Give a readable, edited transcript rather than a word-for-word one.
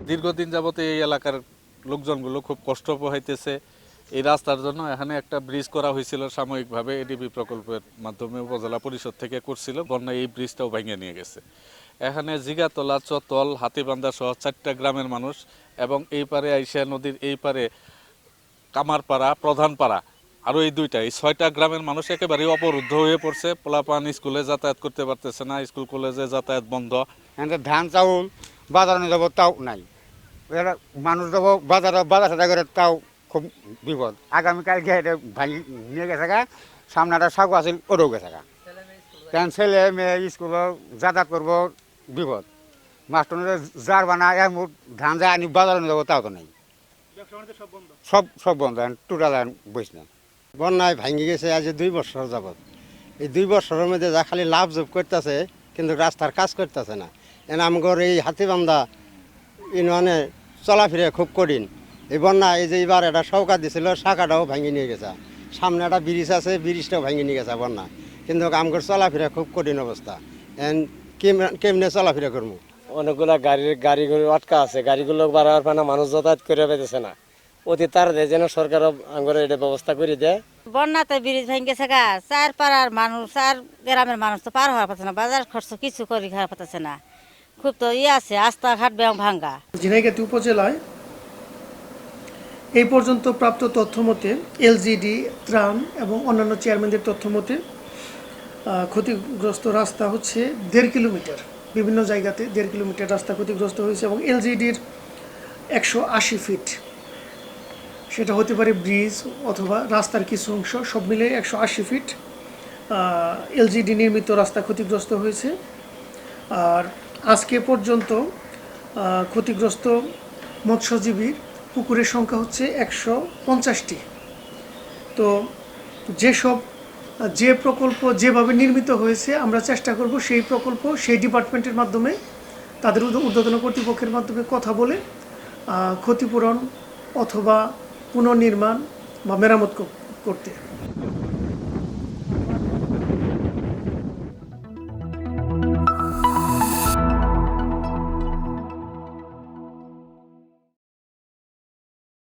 দীর্ঘদিন যাবত এই এলাকার লোকজনগুলো খুব কষ্ট পোহাইতেছে। এই রাস্তার জন্য এখানে একটা ব্রিজ করা হয়েছিল সাময়িকভাবে, এডিবি প্রকল্পের মাধ্যমে উপজেলা পরিষদ থেকে করছিল। বন্যায় এই ব্রিজটাও ভেঙে নিয়ে গেছে। এখানে জিগাতলা, চতল, হাতিবান্ধা সহ 4টা গ্রামের মানুষ এবং এই পারে আইসা নদীর এই পারে কামারপাড়া, প্রধানপাড়া, আরও এই 2টা, এই 6টা গ্রামের মানুষ একেবারেই অবরুদ্ধ হয়ে পড়ছে। পোলাপান স্কুলে যাতায়াত করতে পারতেছে না, স্কুল কলেজে যাতায়াত বন্ধ। ধান চাউল বাজারে নিয়ে যাবো তাও নাই, মানুষ যাবো বাজার সাথে করে তাও খুব বিপদ। আগামীকাল গিয়ে এটা ভাঙি নিয়ে গেছে গা, সামনে একটা সাগু আছে ওটাও গেছে গা। কারণ ছেলে মেয়ে স্কুলে যাতায়াত করবো বিপদ। মাস্টার যার বানা মুঠ ধান যায় আনি বাজারে নিয়ে যাবো তাও তো নেই, সব বন্ধ, টোটাল বইস না। বন্যায় ভাঙি গেছে আজ 2 বছর যাবৎ। এই 2 বছরের মধ্যে যা খালি লাভ জব করতেছে, কিন্তু রাস্তার কাজ করতেছে না। আমগর এই হাতিবান্ধা ইউনিয়নে চলাফিরে খুব কঠিন। এই বন্যা এই যে এবার একটা সৌকা দিছিল, শাখাটাও ভাঙি নিয়ে গেছে। সামনে একটা ব্রিজ আছে, ব্রিজটাও ভাঙি নিয়ে গেছে বন্যা। কিন্তু আমগর চলাফিরা খুব কঠিন অবস্থা। কেমনে চলাফিরা করবো? অনেকগুলা গাড়িগুলো আটকা আছে, গাড়িগুলো বাড়াবার পায় না, মানুষ যাতায়াত করে পেতেছে না। অতি তাড়াতাড়ি যেন সরকার আঙ্গরে এটা ব্যবস্থা করে দেয়। বন্যাতে ব্রিজ ভেঙে গেছে গা, 4 পাড়ার মানুষ, 4 গ্রামের মানুষ তো পার হওয়ার পারছে না, বাজার খরচ কিছু করে খাওয়া পারতেছে না। খুব তো আছে, রাস্তাঘাট ভাঙ্গা। ঝিনাইগাতি উপজেলায় এই পর্যন্ত প্রাপ্ত তথ্য মতে এলজিডি, ত্রাণ এবং অন্যান্য চেয়ারম্যানদের তথ্য মতে ক্ষতিগ্রস্ত রাস্তা হচ্ছে 1.5 কিলোমিটার। বিভিন্ন জায়গাতে 1.5 কিলোমিটার রাস্তা ক্ষতিগ্রস্ত হয়েছে এবং এলজিডির 180 ফিট, সেটা হতে পারে ব্রিজ অথবা রাস্তার কিছু অংশ, সব মিলে 180 ফিট এলজিডি নির্মিত রাস্তা ক্ষতিগ্রস্ত হয়েছে। আর আজকে পর্যন্ত ক্ষতিগ্রস্ত মৎস্যজীবীর পুকুরের সংখ্যা হচ্ছে 150টি। তো যে প্রকল্প যেভাবে নির্মিত হয়েছে, আমরা চেষ্টা করব সেই প্রকল্প সেই ডিপার্টমেন্টের মাধ্যমে, তাদের ঊর্ধ্বতন কর্তৃপক্ষের মাধ্যমে কথা বলে ক্ষতিপূরণ অথবা পুনর্নির্মাণ বা মেরামত করতে।